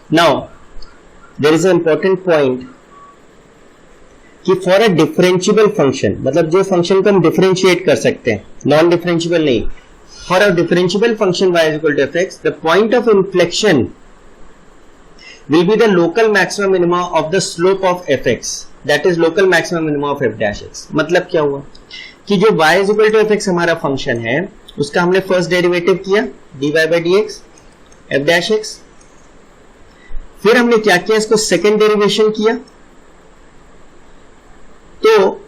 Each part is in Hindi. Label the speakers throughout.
Speaker 1: Now there is a important point कि फॉर अ डिफरेंशिएबल फंक्शन, मतलब जो फंक्शन को हम डिफरेंशिएट कर सकते हैं, नॉन डिफरेंशिएबल नहीं, for a differentiable function y is equal to fx, the point of inflection will be the local maximum minima of the slope of fx, that is local maximum minima of f dash x. मतलब क्या हुआ कि जो y is equal to fx हमारा फंक्शन है, उसका हमने फर्स्ट डेरिवेटिव किया dy by dx f dash x, फिर हमने क्या किया, इसको सेकेंड डेरिवेशन किया, तो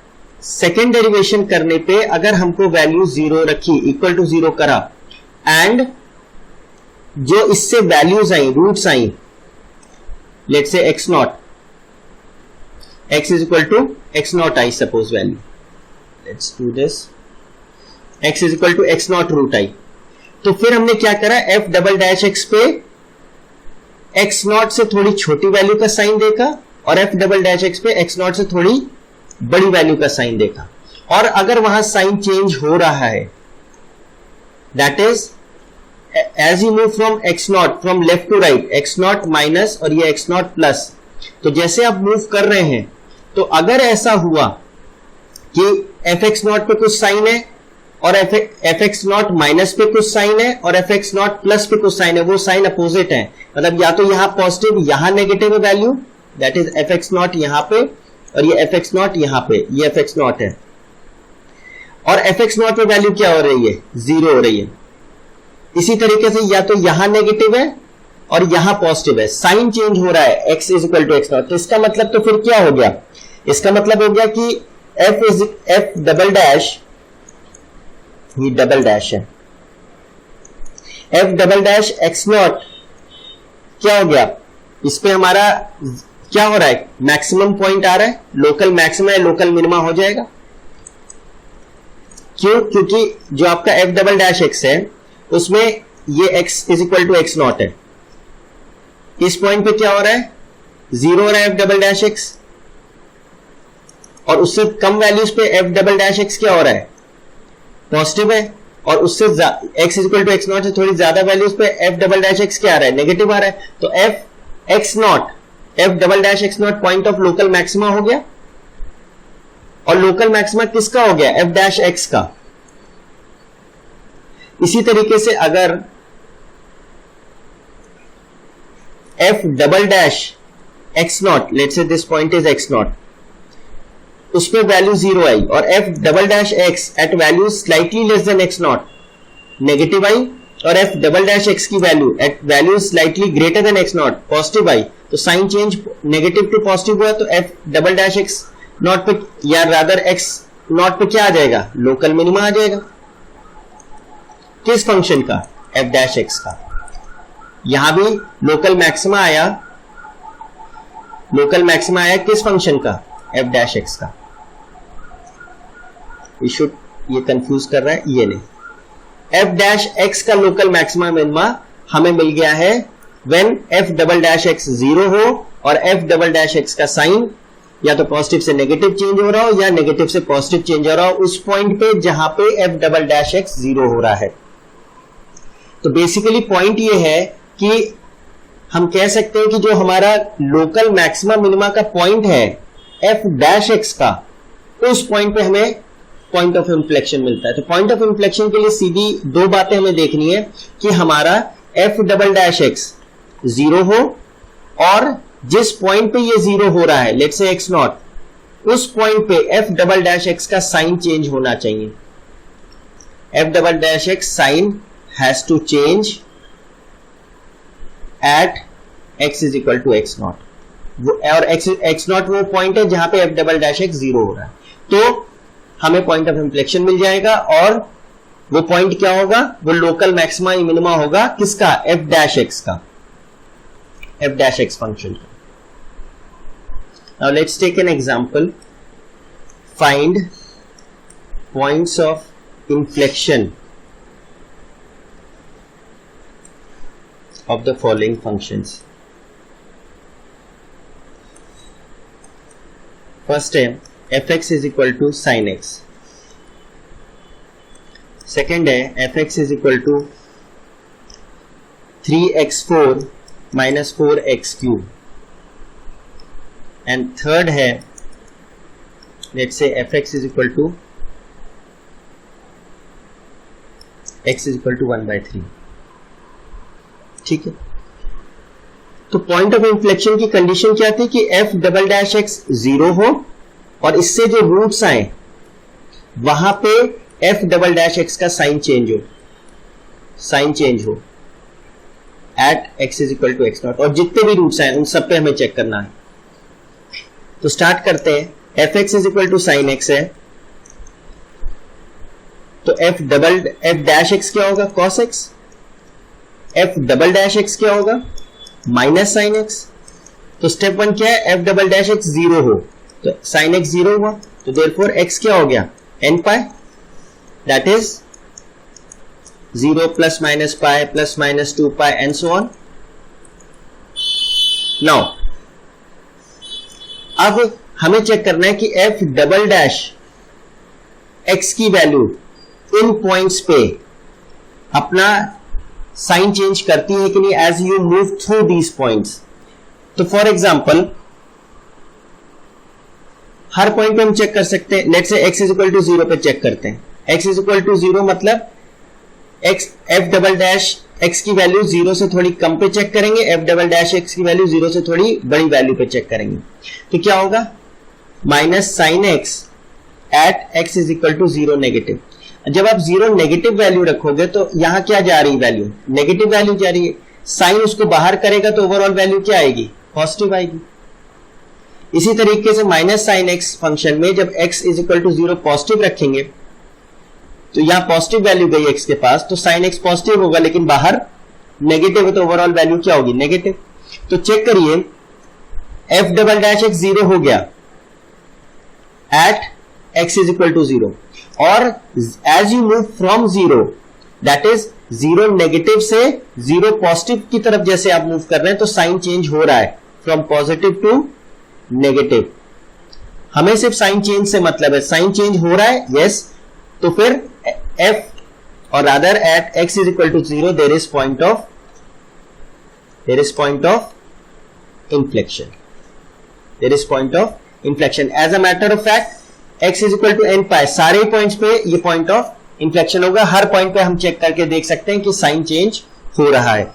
Speaker 1: सेकेंड डेरिवेशन करने पे अगर हमको वैल्यू जीरो रखी, इक्वल टू जीरो करा, एंड जो इससे वैल्यूज आई, रूट्स आई, let's say x naught, x is equal to x naught I suppose value, let's do this, x is equal to x naught root I, तो फिर हमने क्या करा, f डबल डैश x पे x naught से थोड़ी छोटी वैल्यू का साइन देखा और f डबल डैश x पे x naught से थोड़ी बड़ी वैल्यू का साइन देखा, और अगर वहां साइन चेंज हो रहा है, that is as you move from x naught from left to right, x naught minus और ये x naught प्लस, तो जैसे आप मूव कर रहे हैं, तो अगर ऐसा हुआ कि fx naught पे कुछ साइन है और fx naught माइनस पे कुछ साइन है और fx naught प्लस पे कुछ साइन है, वो साइन अपोजिट है, मतलब या तो यहां पॉजिटिव यहां नेगेटिव है value, that is fx naught यहां पे और ये fx naught यहां पे, ये fx naught है, और fx naught पे वैल्यू क्या हो रही है, जीरो हो रही है। इसी तरीके से या तो यहां नेगेटिव है और यहां पॉजिटिव है, साइन चेंज हो रहा है, x is equal to x naught, तो इसका मतलब तो फिर क्या हो गया, इसका मतलब हो गया कि f डबल डैश, ये डबल डैश है, f double dash x not क्या हो गया, इस पे हमारा क्या हो रहा है, मैक्सिमम पॉइंट आ रहा है, लोकल मैक्सिमा है, लोकल मिनिमा हो जाएगा। क्यों? क्योंकि जो आपका f डबल डैश एक्स है उसमें ये x is equal to x naught है, इस पॉइंट पे क्या हो रहा है, जीरो हो रहा है f डबल डैश एक्स, और उससे कम वैल्यूज पे f डबल डैश एक्स क्या हो रहा है, पॉजिटिव है, और उससे x is equal to x not से थोड़ी ज्यादा वैल्यूज पे f डबल डैश एक्स क्या आ रहा है, नेगेटिव आ रहा है, तो f x not, f double dash x not point of local maxima हो गया, और लोकल मैक्सिमा किसका हो गया, f डैश एक्स का। इसी तरीके से अगर f double dash x not, let's say this point is x not, उस पे वैल्यू जीरो आई, और f double dash x at value slightly less than x not negative आई, और f डबल डैश एक्स की value at value slightly greater than x not positive आई, तो sign change negative to positive हुआ, तो f double dash x not पे या रादर एक्स नॉट पे क्या आ जाएगा, लोकल मिनिमा आ जाएगा। किस फंक्शन का, f डैश एक्स का। यहां भी लोकल मैक्सिमा आया, लोकल मैक्सिमा आया किस फंक्शन का, f डैश एक्स का। ये कंफ्यूज कर रहा है, ये नहीं, f डैश एक्स का लोकल मैक्सिमा मिनिमा हमें मिल गया है when f double dash x zero हो और f डबल डैश एक्स का साइन या तो पॉजिटिव से नेगेटिव चेंज हो रहा हो या नेगेटिव से पॉजिटिव चेंज हो रहा हो, उस पॉइंट पे जहां पे f double dash x zero हो रहा है। तो बेसिकली पॉइंट ये है कि हम कह सकते हैं कि जो हमारा लोकल मैक्सिमा मिनिमा का पॉइंट है f डैश एक्स का, उस पॉइंट पे हमें पॉइंट ऑफ इन्फ्लेक्शन मिलता है। तो पॉइंट ऑफ इन्फ्लेक्शन के लिए सीधी दो बातें हमें देखनी है कि हमारा f double dash x zero हो, और जिस पॉइंट पे ये जीरो हो रहा है, लेट्स से एक्स नॉट, उस पॉइंट पे f डबल डैश एक्स का साइन चेंज होना चाहिए। f double dash x sign has to change at x is equal to x naught, और x naught वो पॉइंट है जहां पे f double dash x zero हो रहा है, तो हमें पॉइंट ऑफ इन्फ्लेक्शन मिल जाएगा, और वो पॉइंट क्या होगा, वो लोकल मैक्सिमा मिनिमा होगा किसका, f डैश एक्स का, f डैश एक्स फंक्शन का। Now let's take an example, find points of inflection of the following functions. First है fx is equal to sin x. Second है fx is equal to 3x4 minus 4x³ and third है let's say fx is equal to x is equal to 1/3। ठीक है, तो पॉइंट ऑफ इन्फ्लेक्शन की कंडीशन क्या थी कि f डबल डैश एक्स 0 हो और इससे जो रूट्स आए वहां पे f डबल डैश एक्स का साइन चेंज हो at x is equal to x0, और जितने भी रूट्स आए उन सब पे हमें चेक करना है। तो स्टार्ट करते हैं। fx is equal to sine x है, तो f डैश x क्या होगा? cos x। f double dash x क्या होगा? Minus sine x। तो स्टेप 1 क्या है? f डबल डैश x 0 हो, तो साइन x 0 हुआ, तो देयरफॉर x क्या हो गया? n pi, that is 0 plus minus pi plus minus 2 pi and so on. Now अब हमें चेक करना है कि f डबल डैश x की वैल्यू इन पॉइंट्स पे अपना साइन चेंज करती है कि नहीं as you move through these points. तो फॉर एग्जाम्पल हर पॉइंट पे हम चेक कर सकते हैं। Let's say x is equal to 0 पे चेक करते हैं। x इज इक्वल टू 0 मतलब f डबल डैश x की वैल्यू 0 से थोड़ी कम पे चेक करेंगे, f डबल डैश x की वैल्यू 0 से थोड़ी बड़ी वैल्यू पे चेक करेंगे। तो क्या होगा? Minus sine x at x is equal to 0 negative. जब आप 0 नेगेटिव वैल्यू रखोगे तो यहां क्या जा रही वैल्यू? नेगेटिव वैल्यू जा रही है। साइन उसको बाहर करेगा तो ओवरऑल वैल्यू क्या आएगी? पॉजिटिव आएगी। इसी तरीके से माइनस साइन x फंक्शन में जब x is equal to 0 positive रखेंगे तो यहां पॉजिटिव वैल्यू गई x के पास, तो साइन x पॉजिटिव होगा, लेकिन बाहर नेगेटिव है, तो ओवरऑल वैल्यू क्या होगी? नेगेटिव। तो चेक करिए, f डबल डैश x 0 हो गया at x is equal to 0, और as you move from 0 that is 0 negative से 0 पॉजिटिव की तरफ जैसे आप मूव कर रहे हैं तो साइन चेंज हो रहा है फ्रॉम पॉजिटिव टू नेगेटिव। हमें सिर्फ साइन चेंज से मतलब है, साइन चेंज हो रहा है, यस, तो फिर f और other at x is equal to 0 there is point of inflection. As a matter of fact x is equal to n pi, सारे पॉइंट्स पे ये पॉइंट ऑफ इन्फ्लेक्शन होगा। हर पॉइंट पे हम चेक करके देख सकते हैं कि साइन चेंज हो रहा है।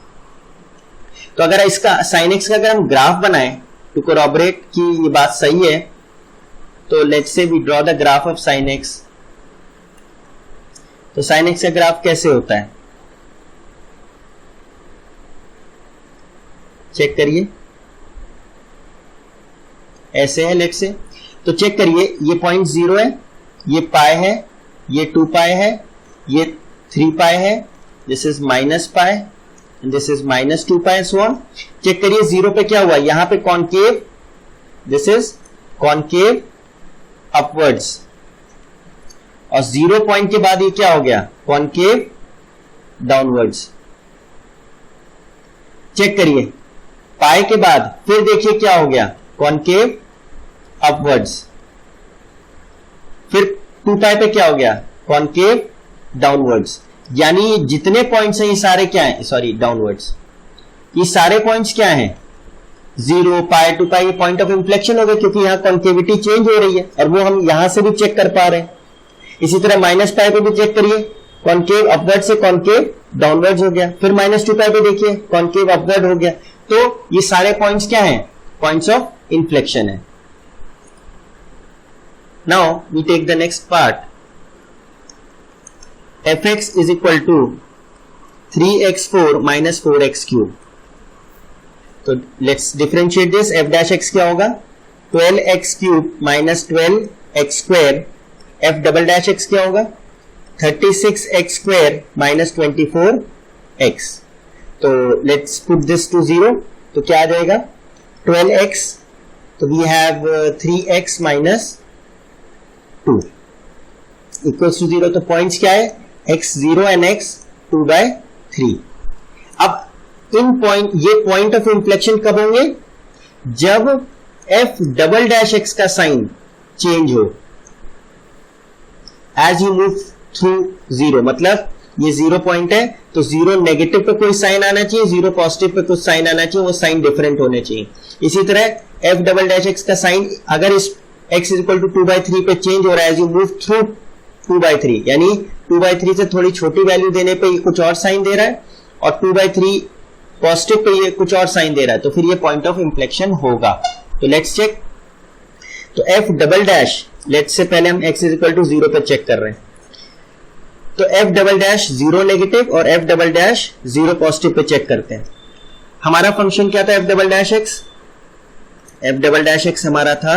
Speaker 1: तो अगर इसका साइन x का अगर हम ग्राफ बनाएं टू कोरॉबरेट कि ये बात सही है, तो let's say we draw the graph of sine x। तो साइन x का ग्राफ कैसे होता है? चेक करिए, ऐसे है लेट्स से। तो चेक करिए, ये पॉइंट 0 है, ये पाई है, ये 2 पाई है, ये 3 पाई है, this is minus pi and this is minus 2 pi, so on. Check करिए 0 पे क्या हुआ? यहां पे concave, this is concave upwards, और 0 पॉइंट के बाद ये क्या हो गया? Concave downwards. चेक करिए, पाई के बाद फिर देखिए क्या हो गया? Concave upwards. फिर 2 पाई पे क्या हो गया? Concave downwards. यानी जितने पॉइंट्स हैं ये सारे क्या हैं? Sorry, downwards. ये सारे पॉइंट्स क्या हैं? 0 पाई 2 पाई, ये पॉइंट ऑफ इन्फ्लेक्शन हो गए, क्योंकि यहां कॉन्केविटी चेंज हो रही है और वो हम यहां से भी चेक कर पा रहे हैं। इसी तरह माइनस पाई पे भी चेक करिए, कॉन्केव अपवर्ड से कॉन्केव डाउनवर्ड हो गया। फिर माइनस 2 पाई पे देखिए, कॉन्केव अपवर्ड हो गया। तो ये सारे पॉइंट्स क्या हैं? पॉइंट्स ऑफ इन्फ्लेक्शन है। Now we take the next part. fx is equal to 3x4 minus 4x3। तो let's differentiate this. f dash x क्या होगा? 12x³ minus 12x²। f double dash x क्या होगा? 36x² minus 24x। तो लेट्स पुट दिस टू 0, तो क्या आ जाएगा? 12x, तो वी हैव 3x minus 2 इक्वल्स टू 0। तो पॉइंट्स क्या है? x0 and x 2/3। अब इन पॉइंट, ये पॉइंट ऑफ इन्फ्लेक्शन कब होंगे? जब f डबल डैश x का साइन चेंज हो एज यू मूव थ्रू 0, मतलब ये 0 पॉइंट है, तो 0 नेगेटिव पे कोई साइन आना चाहिए, 0 पॉजिटिव पे कुछ साइन आना चाहिए, वो साइन डिफरेंट होने चाहिए। इसी तरह f डबल डैश x का साइन अगर इस x इज इक्वल टू 2/3 पे चेंज हो रहा है एज यू मूव थ्रू 2/3, यानी 2/3 से थोड़ी छोटी वैल्यू देने पे ये कुछ और साइन दे रहा है, और 2/3 पॉजिटिव पे ये कुछ और साइन दे रहा है, तो फिर ये पॉइंट ऑफ इंफ्लेक्शन होगा। तो लेट्स चेक। तो f double dash, let's say पहले हम x इज इक्वल टू 0 पे चेक कर रहे हैं, तो f डबल डैश 0 नेगेटिव और f double dash 0 positive pay check करते हैं। हमारा फंक्शन क्या था f double dash x? f double dash x हमारा था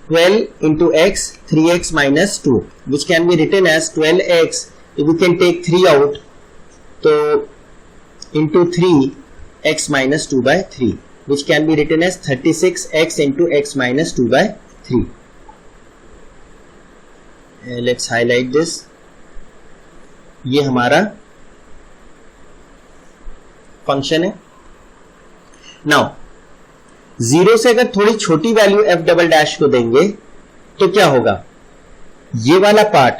Speaker 1: 12 into x 3x minus 2, which can be written as 12x, if we can take 3 out, तो into 3x minus 2/3, which can be written as 36x into x minus 2/3. Let's highlight this. ये हमारा फंक्शन है। नाउ 0 से अगर थोड़ी छोटी वैल्यू f डबल डैश को देंगे तो क्या होगा? ये वाला पार्ट,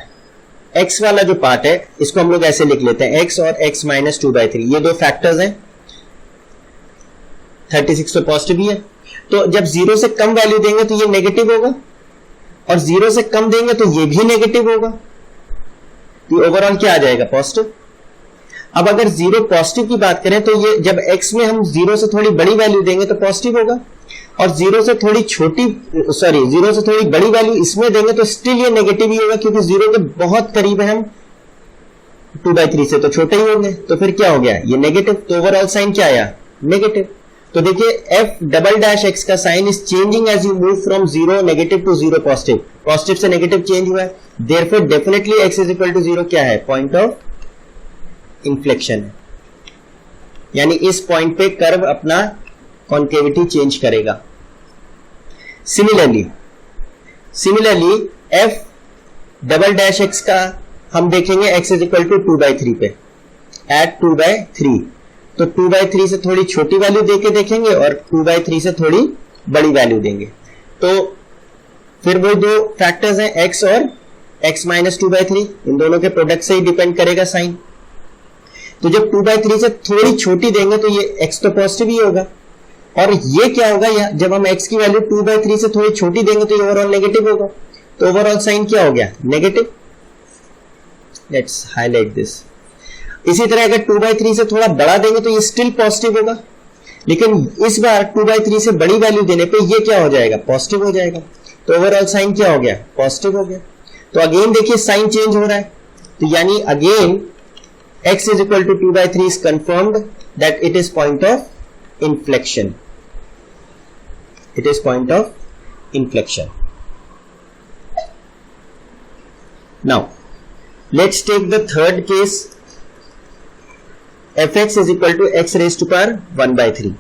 Speaker 1: x वाला जो पार्ट है, इसको हम लोग ऐसे लिख लेते हैं, x और x माइनस 2/3, ये दो फैक्टर्स हैं, 36 तो पॉजिटिव ही है, तो जब 0 से कम वैल्यू देंगे तो ये नेगेटिव होगा, और 0 से कम देंगे तो ये भी नेगेटिव होगा, तो ओवरऑल क्या आ जाएगा? पॉजिटिव। अब अगर 0 पॉजिटिव की बात करें तो ये जब x में हम 0 से थोड़ी बड़ी वैल्यू देंगे तो पॉजिटिव होगा, और 0 से थोड़ी बड़ी वैल्यू इसमें देंगे तो स्टिल ये नेगेटिव ही होगा, क्योंकि 0 के बहुत करीब है हम, 2/3 से तो छोटे ही होंगे, तो फिर क्या हो गया? ये नेगेटिव। तो ओवरऑल साइन क्या आया? नेगेटिव। तो देखिए f डबल डैश x का sign is changing as you move from 0 negative to 0 positive, positive से नेगेटिव चेंज हुआ है, therefore definitely x is equal to 0 क्या है? पॉइंट ऑफ इंफ्लेक्शन है, यानी इस पॉइंट पे कर्व अपना कॉन्केविटी चेंज करेगा। Similarly f double dash x का हम देखेंगे x इज इक्वल टू 2/3 पे, एट 2/3, तो 2/3 से थोड़ी छोटी वैल्यू देके देखेंगे और 2/3 से थोड़ी बड़ी वैल्यू देंगे, तो फिर वो दो फैक्टर्स हैं x और x माइनस 2/3, इन दोनों के प्रोडक्ट से ही डिपेंड करेगा साइन। तो जब 2/3 से थोड़ी छोटी देंगे तो ये x तो पॉजिटिव ही होगा, और ये क्या होगा? जब हम x की वैल्यू 2/3 से थोड़ी छोटी देंगे तो ये ओवरऑल नेगेटिव होगा, तो ओवरऑल साइन क्या हो गया? नेगेटिव। Let's highlight this. इसी तरह अगर 2/3 से थोड़ा बड़ा देंगे तो ये स्टिल पॉजिटिव होगा, लेकिन इस बार 2/3 से बड़ी वैल्यू देने पे ये क्या हो जाएगा? पॉजिटिव हो जाएगा, तो ओवरऑल साइन क्या हो गया? पॉजिटिव हो गया। तो अगेन देखिए साइन चेंज हो रहा है, तो यानी again x is equal to 2/3 is confirmed that it is point of inflection. It is point of inflection. Now, let's take the third case. fx is equal to x raised to power 1/3.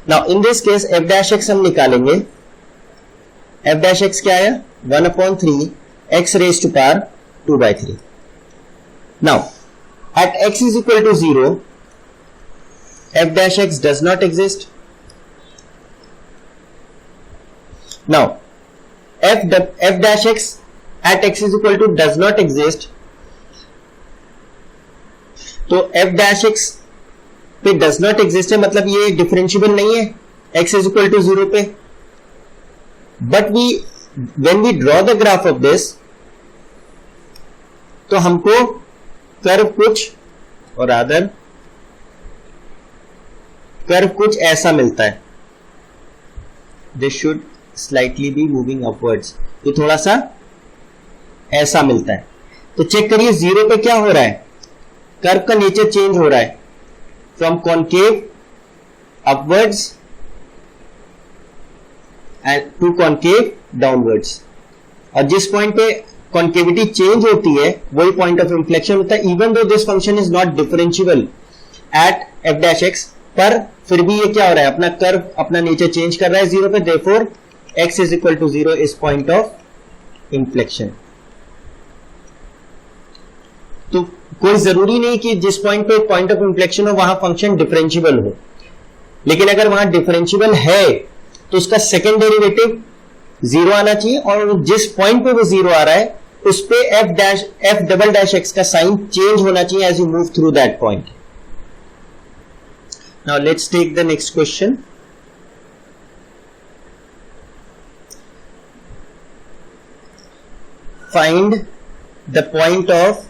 Speaker 1: Now, in this case, f dash x हम निकालेंगे। f dash x क्या आया? 1/3 x raised to power 2/3. Now, at x is equal to 0, f dash x does not exist. Now, f dash x at x is equal to does not exist. तो f dash x पे does not exist है, मतलब ये डिफरेंशिएबल नहीं है x is equal to 0 पे. But when we draw the graph of this, तो हमको कर्व कुछ, और अदर कर्व कुछ ऐसा मिलता है. This should slightly be moving upwards, ये थोड़ा सा ऐसा मिलता है. तो चेक करिए 0 पे क्या हो रहा है? कर्व का नेचर चेंज हो रहा है from concave upwards and to concave downwards, और जिस पॉइंट पे कॉन्केविटी चेंज होती है वही पॉइंट ऑफ इंफ्लेक्शन होता है. Even though this function is not differentiable eight f dash x, पर फिर भी ये क्या हो रहा है? अपना कर्व अपना नेचर चेंज कर रहा है 0 पे, therefore x is equal to 0 is point of inflection. तो कोई जरूरी नहीं कि जिस पॉइंट पे पॉइंट ऑफ इंफ्लेक्शन हो वहां फंक्शन डिफरेंशिएबल हो, लेकिन अगर वहां डिफरेंशिएबल है तो उसका सेकेंड डेरिवेटिव 0 आना चाहिए, और जिस पॉइंट पे वो 0 आ रहा है उस पे एफ डबल डैश एक्स का साइन चेंज होना चाहिए as you move through that point. Now let's take the next question. Find the point of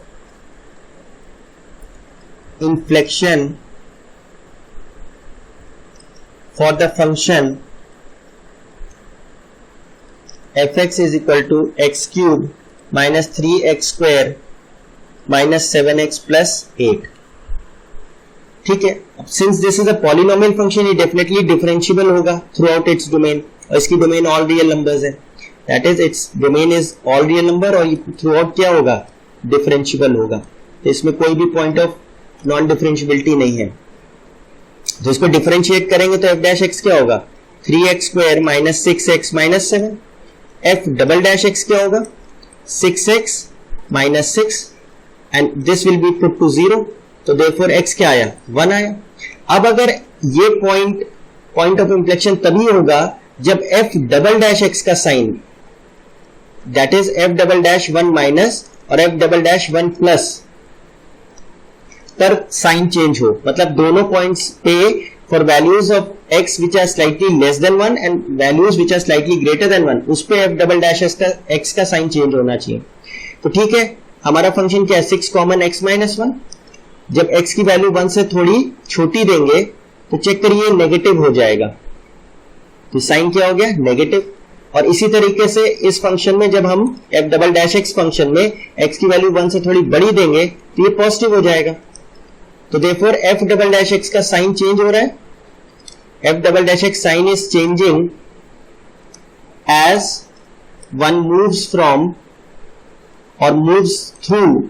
Speaker 1: inflection for the function fx is equal to x cube minus 3x square minus 7x plus 8. ठीक है, अब since this is a polynomial function, ये डेफिनेटली डिफरेंशिएबल होगा थ्रू आउट इट्स डोमेन, और इसकी डोमेन ऑल रियल नंबर्स है. That is its domain is all real number, और थ्रू आउट क्या होगा, डिफरेंशिएबल होगा. तो इसमें कोई भी पॉइंट ऑफ नॉन डिफरेंशिएबिलिटी नहीं है. तो इसको डिफरेंशिएट करेंगे तो एफ डैश एक्स क्या होगा, 3x square minus 6x minus 7. F double dash x क्या होगा, 6x minus 6, and this will be put to 0. तो देयरफॉर x क्या आया, 1 आया. अब अगर ये पॉइंट ऑफ इंफ्लेक्शन तभी होगा जब f डबल डैश x का sign, that is f double dash 1 minus और f डबल डैश 1 प्लस पर साइन चेंज हो. मतलब दोनों पॉइंट्स पे for values of x which are slightly less than 1 and values which are slightly greater than 1, उस पे f डबल डैश x का साइन चेंज होना चाहिए. तो ठीक है, हमारा फंक्शन क्या है, 6 कॉमन x माइनस 1. जब x की वैल्यू 1 से थोड़ी छोटी देंगे तो चेक करिए नेगेटिव हो जाएगा. तो साइन क्या हो गया, नेगेटिव. और इसी तरीके से इस फंक्शन में जब हम f double dash x function में x की वैल्यू 1 से थोड़ी बड़ी देंगे तो ये पॉजिटिव हो जाएगा. तो therefore f double dash x का साइन चेंज हो रहा है. f double dash x sign is changing as one moves from और moves through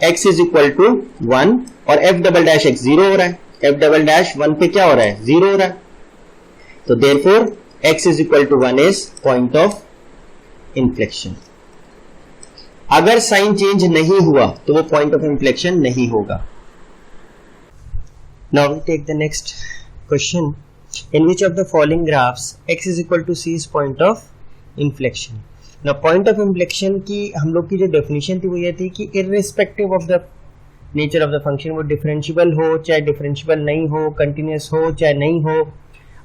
Speaker 1: x is equal to 1, और f डबल डैश एक्स 0 हो रहा है. f डबल डैश 1 पे क्या हो रहा है, 0 हो रहा है. तो therefore x is equal to 1 is point of inflection. अगर साइन चेंज नहीं हुआ तो वो पॉइंट ऑफ इंफ्लेक्शन नहीं होगा. Now we take the next question. In which of the following graphs x is equal to c is point of inflection. ना पॉइंट ऑफ इंफ्लेक्शन की हम लोग की जो डेफिनेशन थी वो ये थी कि irrespective of the nature of the function, वो डिफरेंशिएबल हो चाहे डिफरेंशिएबल नहीं हो, कंटिन्यूअस हो चाहे नहीं हो,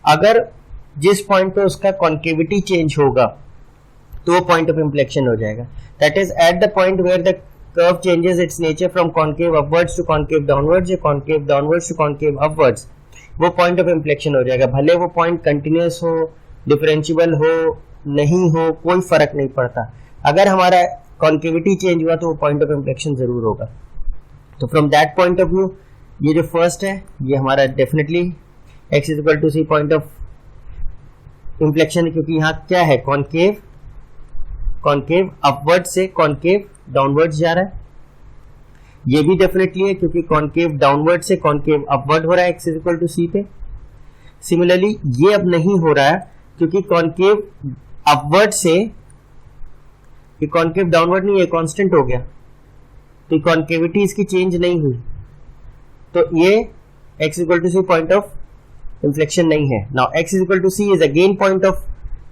Speaker 1: अगर जिस पॉइंट पे उसका कॉन्केविटी चेंज होगा तो वो पॉइंट ऑफ इंफ्लेक्शन हो जाएगा. That is at the point where the curve changes its nature from concave upwards to concave downwards या concave downwards to concave upwards, वो पॉइंट ऑफ इंफ्लेक्शन हो जाएगा. भले वो पॉइंट कंटिन्यूअस हो, डिफरेंशिएबल हो, नहीं हो, कोई फर्क नहीं पड़ता. अगर हमारा कॉन्केविटी चेंज हुआ तो वो पॉइंट ऑफ इंफ्लेक्शन जरूर होगा. तो from that point of view ये जो फर्स्ट है ये हमारा definitely x is equal to c point of inflection, क्योंकि यहाँ क्या है, कॉन्केव अपवर्ड से कॉन्केव डाउनवर्ड जा रहा है. ये भी डेफिनेटली है क्योंकि कॉन्केव डाउनवर्ड से कॉन्केव अपवर्ड हो रहा है x is equal to c पे. सिमिलरली ये अब नहीं हो रहा है क्योंकि कॉन्केव अपवर्ड से ये कॉन्केव डाउनवर्ड नहीं है, कांस्टेंट हो गया, तो कॉन्केविटी इसकी चेंज नहीं हुई, तो ये x equal to c point of inflection नहीं है. Now x is equal to c is again point of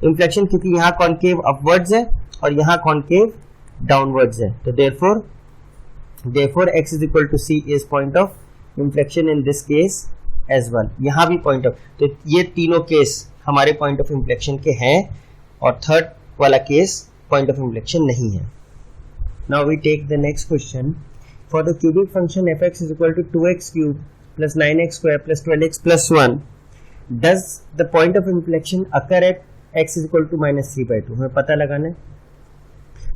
Speaker 1: inflection क्योंकि यहाँ कॉन्केव अपवर्ड्स है और यहाँ कॉन्केव डाउनवर्ड्स है. तो therefore x is equal to c is point of inflection in this case as well. यहाँ भी पॉइंट ऑफ, तो ये तीनों केस हमारे पॉइंट ऑफ इंफ्लेक्शन के हैं और थर्ड वाला केस पॉइंट ऑफ इंफ्लेक्शन नहीं है. Now we take the next question. For the cubic function fx is equal to 2x cube plus 9x square plus 12x plus 1, does the point of inflection occur at x is equal to -3/2. हमें पता लगाना है.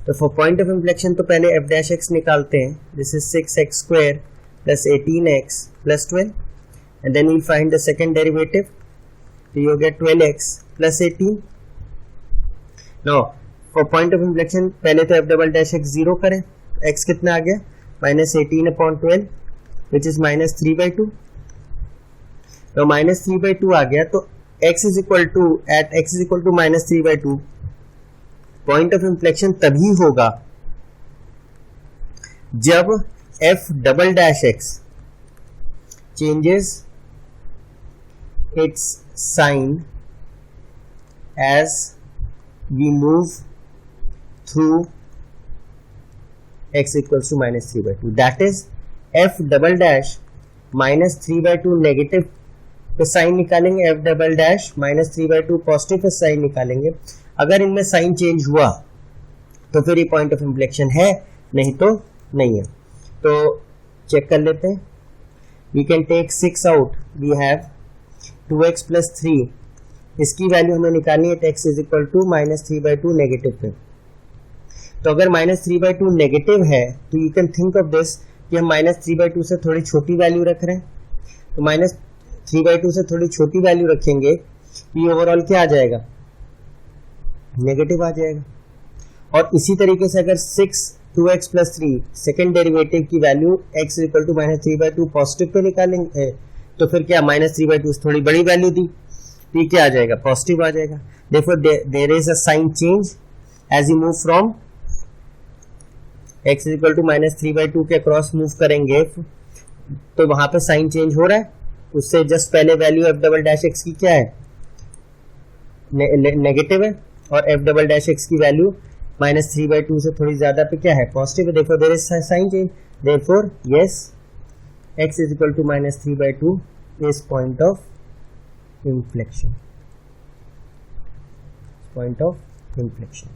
Speaker 1: तो फॉर पॉइंट ऑफ इंफ्लेक्शन तो पहले f डैश x निकालते हैं. This is 6x square plus 18x plus 12, and then we'll find the second derivative. तो you get 12x plus 18. Now for point of inflection पहले तो f डबल डैश x 0 करें, x कितना आ गया, -18/12 which is -3/2. तो -3/2 आ गया, तो x is equal to at x is equal to -3/2 point of inflection तभी होगा जब f double dash x changes its sign as we move through x equals to -3/2, that is f double dash -3/2 negative पे साइन निकालेंगे, f डबल डैश -3/2 पॉजिटिव पे साइन निकालेंगे। अगर इनमें साइन चेंज हुआ तो फिर ये पॉइंट ऑफ इन्फ्लेक्शन है, नहीं तो नहीं है। तो चेक कर लेते हैं। We can take 6 out, we have 2x + 3, इसकी वैल्यू हमें निकालनी है, x is equal to -3/2 negative पे। तो अगर -3/2 नेगेटिव है तो you can think of this कि हम -3/2 से थोड़ी छोटी वैल्यू रख रहे हैं, तो -3/2 से थोड़ी छोटी वैल्यू रखेंगे, ये ओवरऑल क्या आ जाएगा, नेगेटिव आ जाएगा। और इसी तरीके से अगर 2x + 3 सेकेंड डेरिवेटिव की value x equal to -3/2 positive पे निकालेंगे, तो फिर क्या -3/2 से थोड़ी बड़ी वैल्यू दी, ये क्या आ जाएगा, पॉजिटिव आ जाएगा। Therefore there is a sign change as you move from x equal to -3/2 के अक्रॉस मूव करेंगे, तो वहां पे साइन चेंज हो रहा है। उससे जस्ट पहले value f double dash x की क्या है, नेगेटिव है, और f डबल डैश x की वैल्यू -3/2 से थोड़ी ज्यादा पे क्या है, पॉजिटिव है। Therefore there is a sign change. Therefore yes, x is equal to -3/2 is point of inflection. Point of inflection.